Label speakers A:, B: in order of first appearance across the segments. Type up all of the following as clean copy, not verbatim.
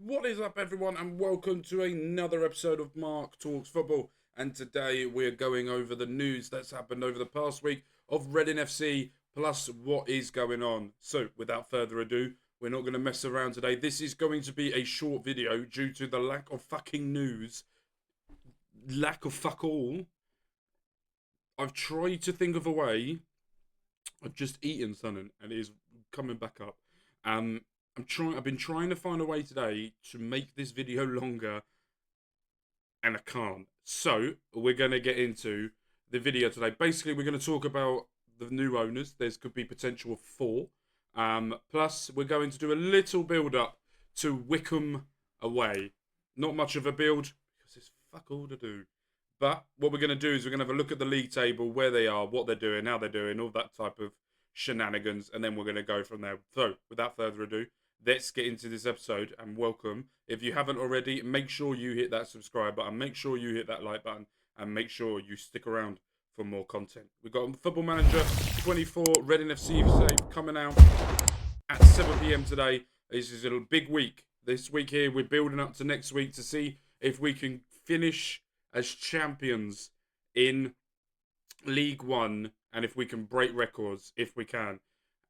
A: What is up, everyone, and welcome to another episode of Mark Talks Football. And today we're going over the news that's happened over the past week of Reading FC, plus what is going on. So, without further ado, we're not going to mess around today. This is going to be a short video due to the lack of fucking news, lack of fuck all. I've tried to think of a way. I've just eaten something, and it is coming back up. Um, I've been trying to find a way today to make this video longer, and I can't. So we're gonna get into the video today. Basically, we're gonna talk about the new owners. There's could be potential of four. Plus, we're going to do a little build up to Wycombe away. Not much of a build because there's fuck all to do. But what we're going to do is we're going to have a look at the league table, where they are, what they're doing, how they're doing, all that type of shenanigans, and then we're going to go from there. So, without further ado, let's get into this episode and welcome. If you haven't already, make sure you hit that subscribe button, make sure you hit that like button, and make sure you stick around for more content. We've got Football Manager 24 Reading FC save coming out at 7 p.m. today. This is a big week. This week here, we're building up to next week to see if we can finish as champions in League One, and if we can break records, if we can.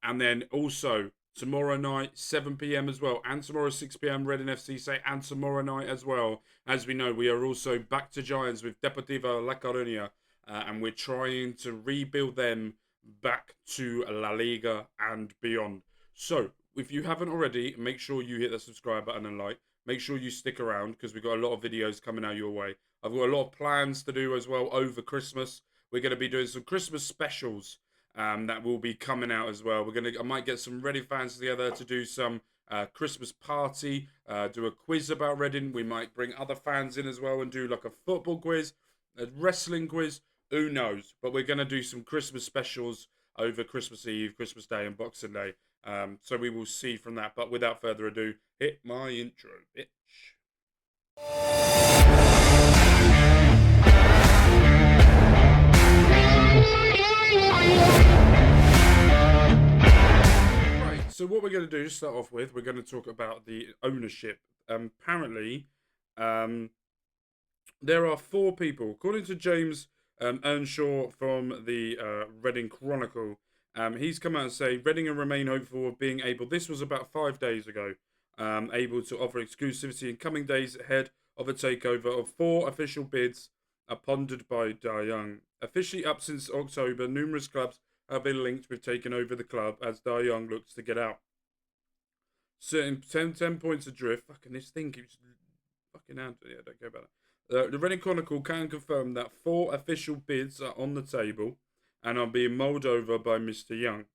A: And then also tomorrow night, 7 p.m. as well, and tomorrow 6 p.m. Reading FC say, and tomorrow night as well. As we know, we are also back to Giants with Deportivo La Coruña, and we're trying to rebuild them back to La Liga and beyond. So, if you haven't already, make sure you hit the subscribe button and like. Make sure you stick around because we've got a lot of videos coming out your way. I've got a lot of plans to do as well over Christmas. We're going to be doing some Christmas specials that will be coming out as well. I might get some Reading fans together to do some Christmas party, do a quiz about Reading. We might bring other fans in as well and do like a football quiz, a wrestling quiz. Who knows? But we're going to do some Christmas specials over Christmas Eve, Christmas Day, and Boxing Day. So we will see from that. But without further ado, hit my intro, bitch. Right, so what we're going to do to start off with, we're going to talk about the ownership. Apparently, there are four people, according to James Earnshaw from the Reading Chronicle. He's come out and say Reading will remain hopeful of being able. This was about 5 days ago. Able to offer exclusivity in coming days ahead of a takeover of four official bids pondered by Da Young. Officially up since October, numerous clubs have been linked with taking over the club as Da Young looks to get out. Certain 10 points adrift. Fucking this thing keeps fucking out. Yeah, don't care about that. The Reading Chronicle can confirm that four official bids are on the table and are being mulled over by Mr. Young,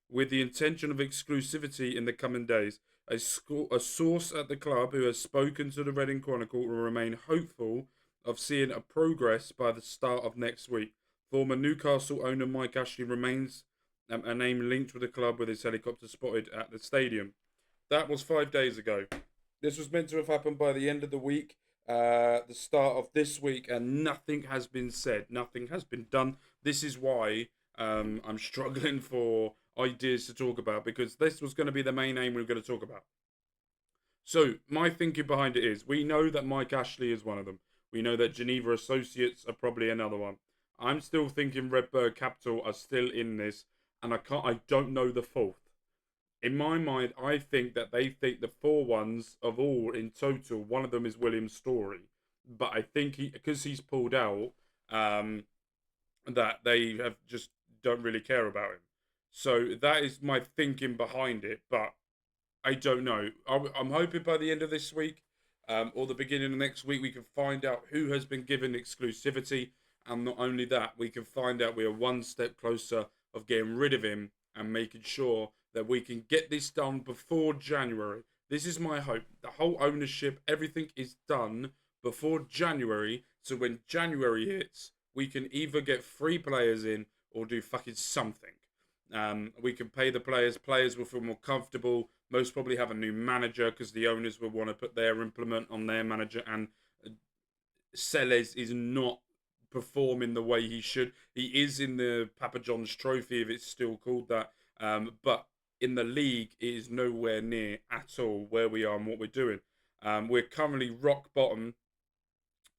A: with the intention of exclusivity in the coming days. A source at the club who has spoken to the Reading Chronicle will remain hopeful of seeing a progress by the start of next week. Former Newcastle owner Mike Ashley remains a name linked with the club, with his helicopter spotted at the stadium. That was 5 days ago. This was meant to have happened by the end of the week, the start of this week, and nothing has been said. Nothing has been done. This is why I'm struggling for ideas to talk about, because this was going to be the main aim we were going to talk about. So my thinking behind it is, we know that Mike Ashley is one of them. We know that Geneva Associates are probably another one. I'm still thinking Redbird Capital are still in this, and I don't know the fourth. In my mind, I think that they think the four ones of all in total, one of them is William Story. But I think because he's pulled out, that they have just don't really care about him. So that is my thinking behind it. But I don't know. I'm hoping by the end of this week, or the beginning of next week, we can find out who has been given exclusivity. And not only that, we can find out we are one step closer of getting rid of him and making sure that we can get this done before January. This is my hope. The whole ownership, everything is done before January. So when January hits, we can either get 3 players in or do fucking something. We can pay the players. Players will feel more comfortable. Most probably have a new manager because the owners will want to put their implement on their manager. And Celes is not performing the way he should. He is in the Papa John's Trophy, if it's still called that. But in the league, it is nowhere near at all where we are and what we're doing. We're currently rock bottom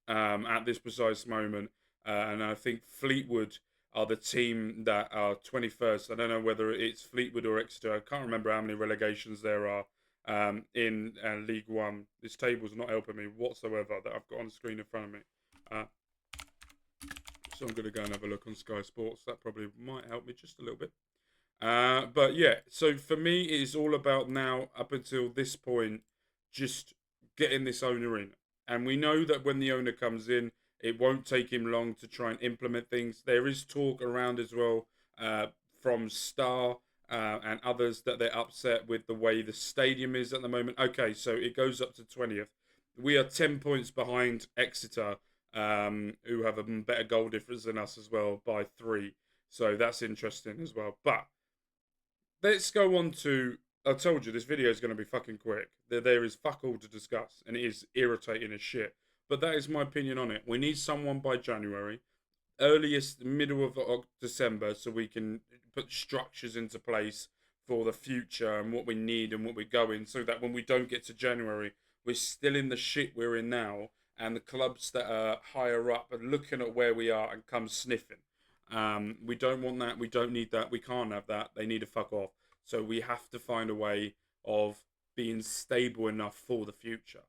A: at this precise moment. And I think Fleetwood are the team that are 21st. I don't know whether it's Fleetwood or Exeter. I can't remember how many relegations there are in League One. This table's not helping me whatsoever that I've got on the screen in front of me. Uh, so I'm going to go and have a look on Sky Sports. That probably might help me just a little bit. But yeah, so for me, it's all about now, up until this point, just getting this owner in. And we know that when the owner comes in, it won't take him long to try and implement things. There is talk around as well uh, from Star and others that they're upset with the way the stadium is at the moment. Okay, so it goes up to 20th. We are 10 points behind Exeter, who have a better goal difference than us as well by 3. So that's interesting as well. But let's go on to. I told you this video is going to be fucking quick. There is fuck all to discuss, and it is irritating as shit. But that is my opinion on it. We need someone by January, earliest middle of December, so we can put structures into place for the future and what we need and what we're going, so that when we don't get to January, we're still in the shit we're in now, and the clubs that are higher up are looking at where we are and come sniffing. We don't want that. We don't need that. We can't have that. They need to fuck off. So we have to find a way of being stable enough for the future.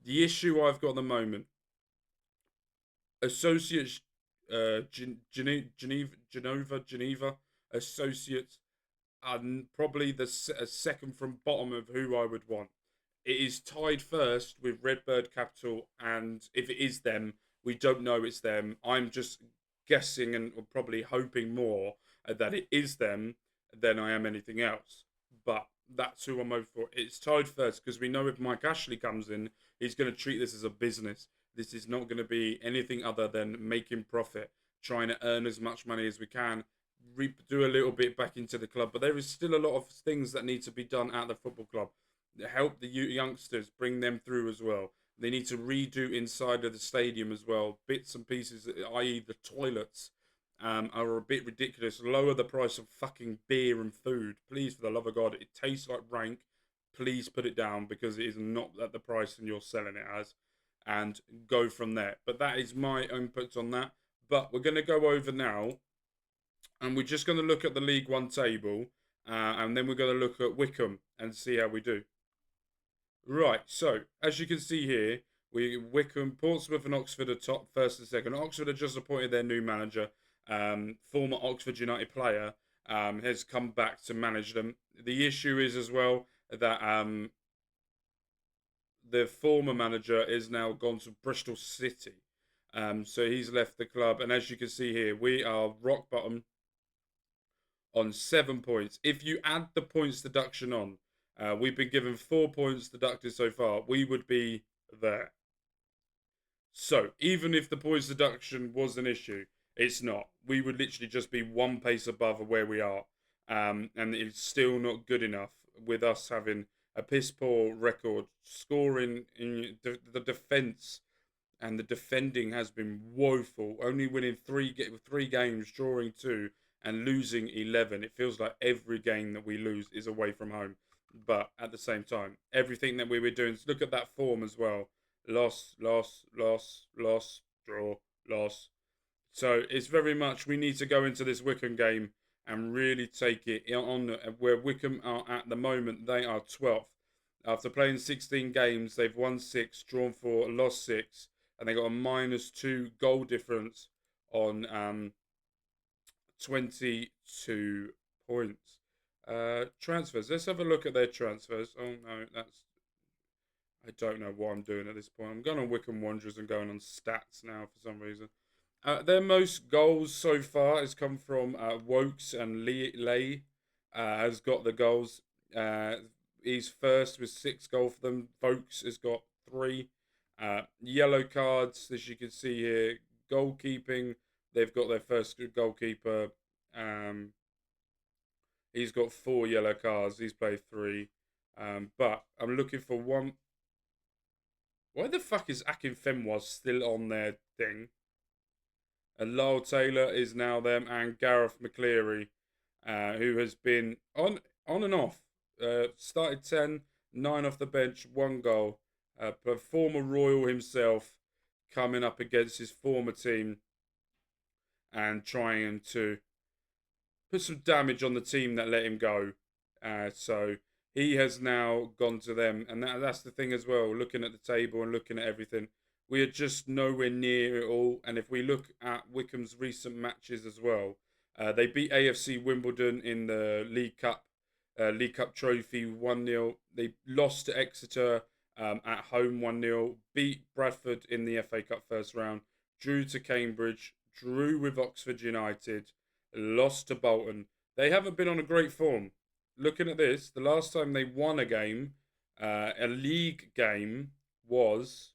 A: The issue I've got at the moment, associates, Geneva associates are probably the second from bottom of who I would want. It is tied first with Redbird Capital, and if it is them, we don't know it's them. I'm just guessing and probably hoping more that it is them than I am anything else. But that's who I'm hoping for. It's tied first because we know if Mike Ashley comes in, he's going to treat this as a business. This is not going to be anything other than making profit, trying to earn as much money as we can, do a little bit back into the club. But there is still a lot of things that need to be done at the football club. Help the youngsters, bring them through as well. They need to redo inside of the stadium as well. Bits and pieces, i.e., the toilets, are a bit ridiculous. Lower the price of fucking beer and food, please, for the love of God. It tastes like rank. Please put it down because it is not at the price and you're selling it as, and go from there. But that is my input on that. But we're going to go over now, and we're just going to look at the League One table, and then we're going to look at Wycombe and see how we do. Right, so as you can see here, Wycombe, Portsmouth, and Oxford are top, first and second. Oxford have just appointed their new manager, former Oxford United player, has come back to manage them. The issue is as well that the former manager is now gone to Bristol City, so he's left the club. And as you can see here, we are rock bottom on 7 points. If you add the points deduction on, we've been given 4 points deducted so far. We would be there. So even if the points deduction was an issue, it's not. We would literally just be one pace above where we are, and it's still not good enough with us having a piss poor record, scoring in the defence, and the defending has been woeful. Only winning three games, drawing 2, and losing 11. It feels like every game that we lose is away from home. But at the same time, everything that we were doing, look at that form as well. Loss, loss, loss, loss, draw, loss. So it's very much we need to go into this Wycombe game and really take it on where Wycombe are at the moment. They are 12th. After playing 16 games, they've won 6, drawn 4, lost 6, and they got a -2 goal difference on 22 points. Transfers. Let's have a look at their transfers. Oh no, I don't know what I'm doing at this point. I'm going on Wycombe Wanderers and going on stats now for some reason. Their most goals so far has come from Wokes, and Lay has got the goals. He's first with 6 goals for them. Vokes has got 3. Yellow cards, as you can see here. Goalkeeping, they've got their first goalkeeper. He's got 4 yellow cards. He's played 3. But I'm looking for one. Why the fuck is Akin Fenwas still on their thing? And Lyle Taylor is now them, and Gareth McCleary, who has been on and off. Started 10, 9 off the bench, 1 goal. But former Royal himself coming up against his former team and trying to put some damage on the team that let him go. So he has now gone to them, and that's the thing as well. Looking at the table and looking at everything, we are just nowhere near it all. And if we look at Wycombe's recent matches as well, they beat AFC Wimbledon in the League Cup trophy 1-0. They lost to Exeter at home 1-0. Beat Bradford in the FA Cup first round. Drew to Cambridge. Drew with Oxford United. Lost to Bolton. They haven't been on a great form. Looking at this, the last time they won a game, a league game, was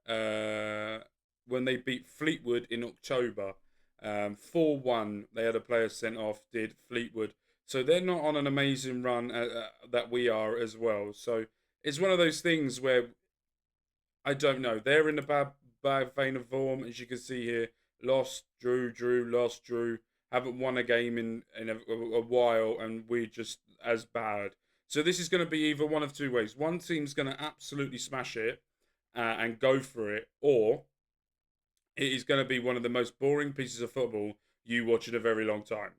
A: when they beat Fleetwood in October. 4-1. They had a player sent off, did Fleetwood. So they're not on an amazing run that we are as well. So it's one of those things where I don't know. They're in a bad vein of form, as you can see here. Lost, drew, lost, drew. Haven't won a game in a while, and we're just as bad. So this is going to be either one of two ways. One team's going to absolutely smash it and go for it, or it is going to be one of the most boring pieces of football you watch in a very long time.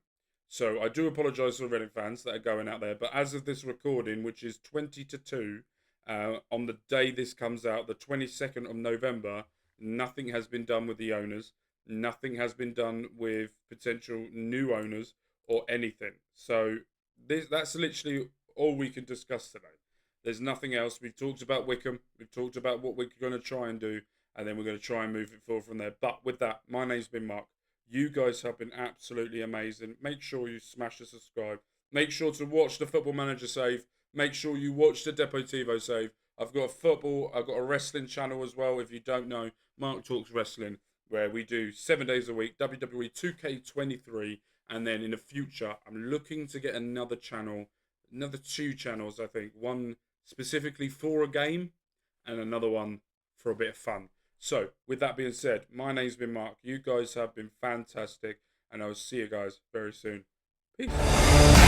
A: So I do apologise for Reading fans that are going out there, but as of this recording, which is 20-2, on the day this comes out, the 22nd of November, nothing has been done with the owners. Nothing has been done with potential new owners or anything. So that's literally all we can discuss today. There's nothing else. We've talked about Wycombe. We've talked about what we're going to try and do, and then we're going to try and move it forward from there. But with that, my name's been Mark. You guys have been absolutely amazing. Make sure you smash the subscribe. Make sure to watch the Football Manager save. Make sure you watch the Deportivo save. I've got a wrestling channel as well. If you don't know, Mark Talks Wrestling, where we do 7 days a week, WWE 2K23, and then in the future, I'm looking to get another channel, another 2 channels, I think. One specifically for a game, and another one for a bit of fun. So, with that being said, my name's been Mark. You guys have been fantastic, and I'll see you guys very soon. Peace.